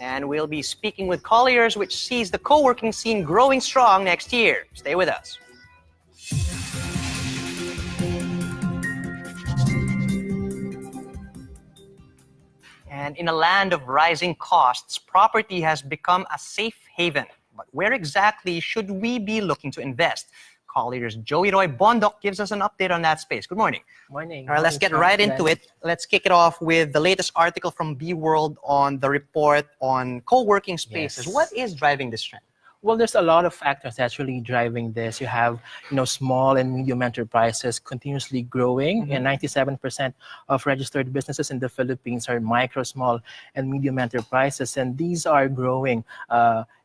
And we'll be speaking with Colliers, which sees the co-working scene growing strong next year. Stay with us. And in a land of rising costs, property has become a safe haven. But where exactly should we be looking to invest? Colliers' Joey Roy Bondoc gives us an update on that space. Good morning. Morning. All right, let's get right into it. Let's kick it off with the latest article from BWorld on the report on co-working spaces. Yes. What is driving this trend? Well, there's a lot of factors actually driving this. You have, small and medium enterprises continuously growing, and 97% of registered businesses in the Philippines are micro, small, and medium enterprises, and these are growing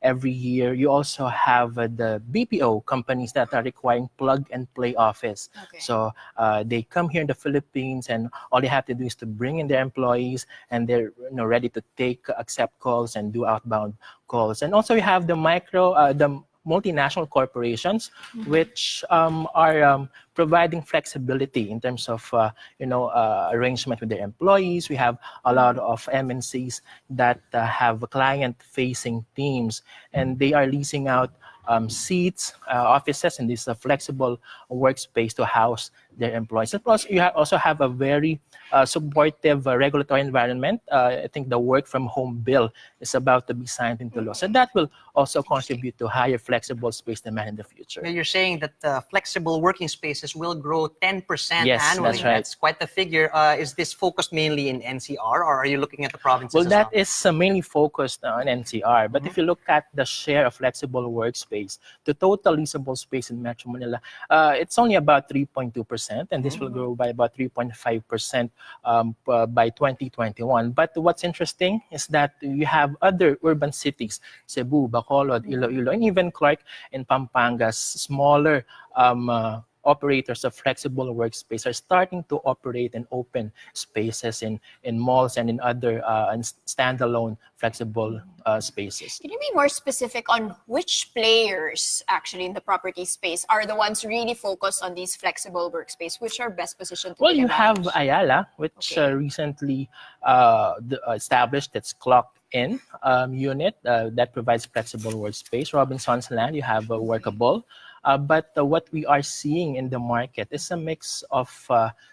every year. You also have the BPO companies that are requiring plug-and-play office. Okay. So they come here in the Philippines, and all they have to do is to bring in their employees, and they're ready to accept calls and do outbound calls. And also you have the the multinational corporations, which are providing flexibility in terms of arrangement with their employees. We have a lot of MNCs that have client-facing teams, and they are leasing out seats, offices, and this flexible workspace to house their employees. And plus, you also have a very supportive regulatory environment. I think the work from home bill is about to be signed into law. So that will also contribute to higher flexible space demand in the future. You're saying that flexible working spaces will grow 10% Yes, annually. that's right. That's quite the figure. Is this focused mainly in NCR, or are you looking at the provinces Well, as that well? is mainly focused on NCR. But if you look at the share of flexible workspace, the total leasable space in Metro Manila, it's only about 3.2%, and this will grow by about 3.5% by 2021. But what's interesting is that you have other urban cities, Cebu, Bacolod, Iloilo, and even Clark and Pampanga's smaller operators of flexible workspace are starting to operate and open spaces in malls and in other standalone flexible spaces. Can you be more specific on which players actually in the property space are the ones really focused on these flexible workspace, which are best positioned to Well, take you advantage? have Ayala, which recently established its clock-in unit that provides flexible workspace. Robinson's Land, you have Workable. But what we are seeing in the market is a mix of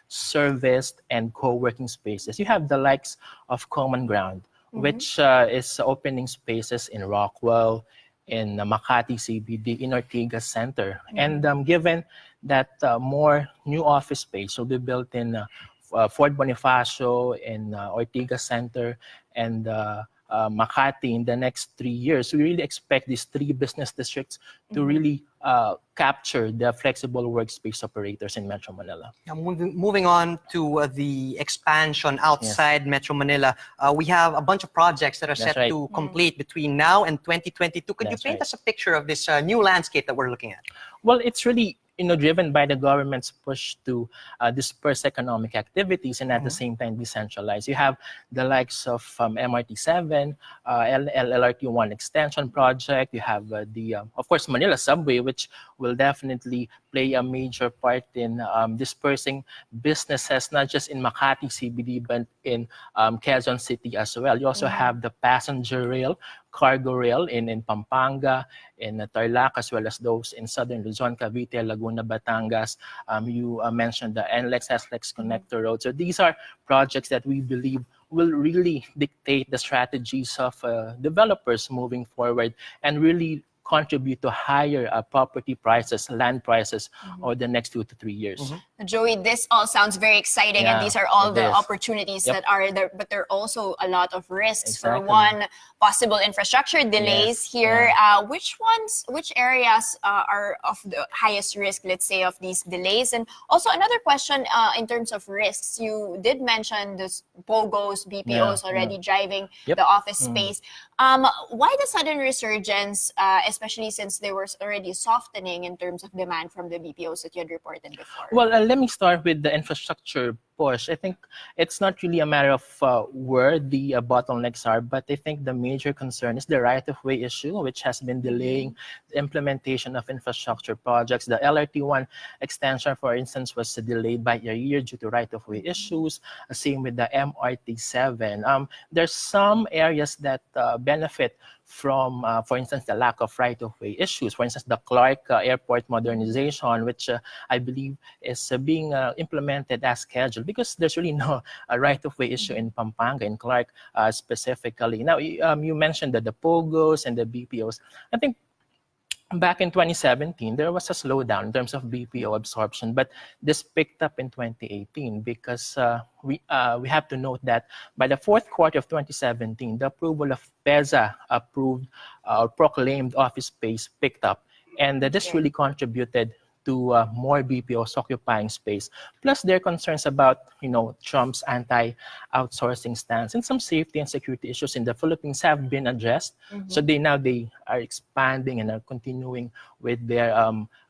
serviced and co-working spaces. You have the likes of Common Ground, which is opening spaces in Rockwell, in Makati CBD, in Ortigas Center. And given that more new office space will be built in Fort Bonifacio, in Ortigas Center, and Makati in the next 3 years, we really expect these 3 business districts to really capture the flexible workspace operators in Metro Manila. Now, moving on to the expansion outside Metro Manila, we have a bunch of projects that are set to complete between now and 2022. Could you paint us a picture of this new landscape that we're looking at? Well, it's really driven by the government's push to disperse economic activities and at the same time decentralize. You have the likes of MRT7, LRT1 extension project. You have of course, Manila Subway, which will definitely play a major part in dispersing businesses, not just in Makati CBD, but in Quezon City as well. You also have the passenger rail, cargo rail in Pampanga, in Tarlac, as well as those in Southern Luzon, Cavite, Laguna, Batangas. You mentioned the NLEX-SLEX connector road. So these are projects that we believe will really dictate the strategies of developers moving forward and really contribute to higher property prices, land prices over the next 2 to 3 years. Joey, this all sounds very exciting, and these are all the opportunities that are there, but there are also a lot of risks. For one, possible infrastructure delays here. Which areas are of the highest risk, let's say, of these delays? And also another question in terms of risks, you did mention this BOGOs, BPOs already driving the office space. Why the sudden resurgence, especially since there was already softening in terms of demand from the BPOs that you had reported before? Well, let me start with the infrastructure push. I think it's not really a matter of where the bottlenecks are, but I think the major concern is the right-of-way issue, which has been delaying the implementation of infrastructure projects. The LRT1 extension, for instance, was delayed by a year due to right-of-way issues. Same with the MRT7. There's some areas that benefit from, for instance, the lack of right-of-way issues. For instance, the Clark Airport modernization, which I believe is being implemented as scheduled because there's really no right-of-way issue in Pampanga, in Clark specifically. Now, you mentioned that the POGOs and the BPOs. I think back in 2017, there was a slowdown in terms of BPO absorption, but this picked up in 2018 because we have to note that by the fourth quarter of 2017, the approval of PEZA approved or proclaimed office space picked up, and this really contributed to more BPOs occupying space. Plus, there are concerns about, Trump's anti-outsourcing stance, and some safety and security issues in the Philippines have been addressed. So they are expanding and are continuing with their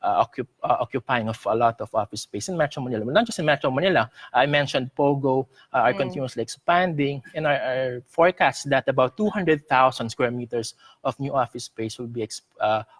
occupying of a lot of office space in Metro Manila. But not just in Metro Manila. I mentioned POGO are continuously expanding, and our forecast that about 200,000 square meters of new office space will be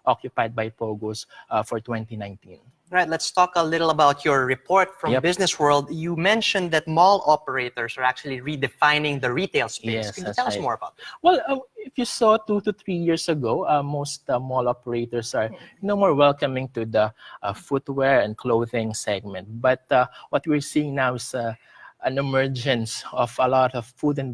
occupied by POGOs for 2019. Right, let's talk a little about your report from BusinessWorld. You mentioned that mall operators are actually redefining the retail space. Yes, Can you tell us more about that? Well, if you saw 2 to 3 years ago, most mall operators are more welcoming to the footwear and clothing segment. But what we're seeing now is an emergence of a lot of foreign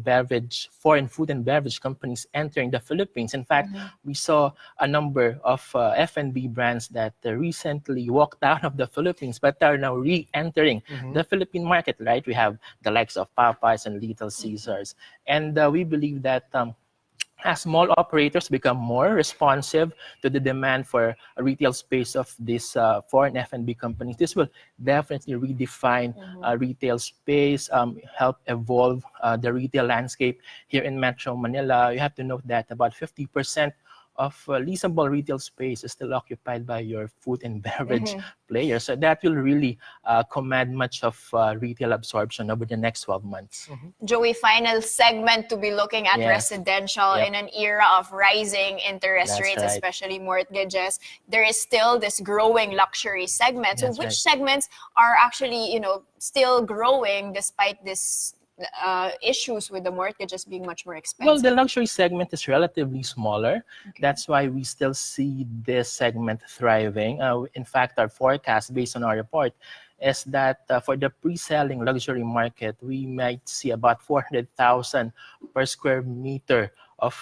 food and beverage companies entering the Philippines. In fact, we saw a number of F&B brands that recently walked out of the Philippines but are now re-entering the Philippine market, right? We have the likes of Popeyes and Little Caesars. And we believe that as mall operators become more responsive to the demand for a retail space of these foreign F&B companies, this will definitely redefine retail space, help evolve the retail landscape here in Metro Manila. You have to note that about 50% of leasable retail space is still occupied by your food and beverage players. So that will really command much of retail absorption over the next 12 months. Joey, final segment to be looking at residential in an era of rising interest rates, especially mortgages. There is still this growing luxury segment. So which segments are actually, still growing despite this issues with the mortgages being much more expensive? Well, the luxury segment is relatively smaller. That's why we still see this segment thriving. In fact, our forecast based on our report is that for the pre-selling luxury market, we might see about 400,000 per square meter of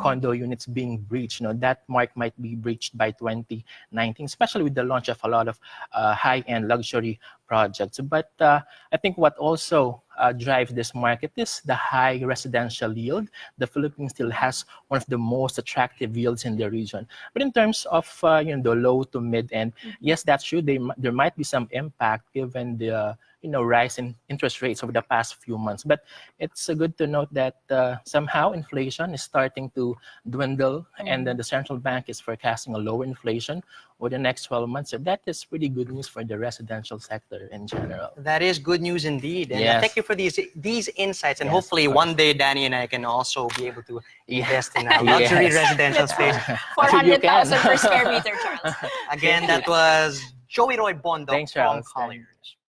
condo units being breached. That mark might be breached by 2019, especially with the launch of a lot of high-end luxury projects. But I think what also drives this market is the high residential yield. The Philippines still has one of the most attractive yields in the region. But in terms of the low to mid end, yes, that's true. There might be some impact given the rise in interest rates over the past few months. But it's good to note that somehow inflation is starting to dwindle, and then the central bank is forecasting a lower inflation over the next 12 months. So that is pretty good news for the residential sector in general. That is good news indeed. And thank you for these insights. And hopefully one day Danie and I can also be able to invest in a luxury residential space. 400,000 per square meter, Charles. Again, that was Joey Roy Bondoc from Colliers.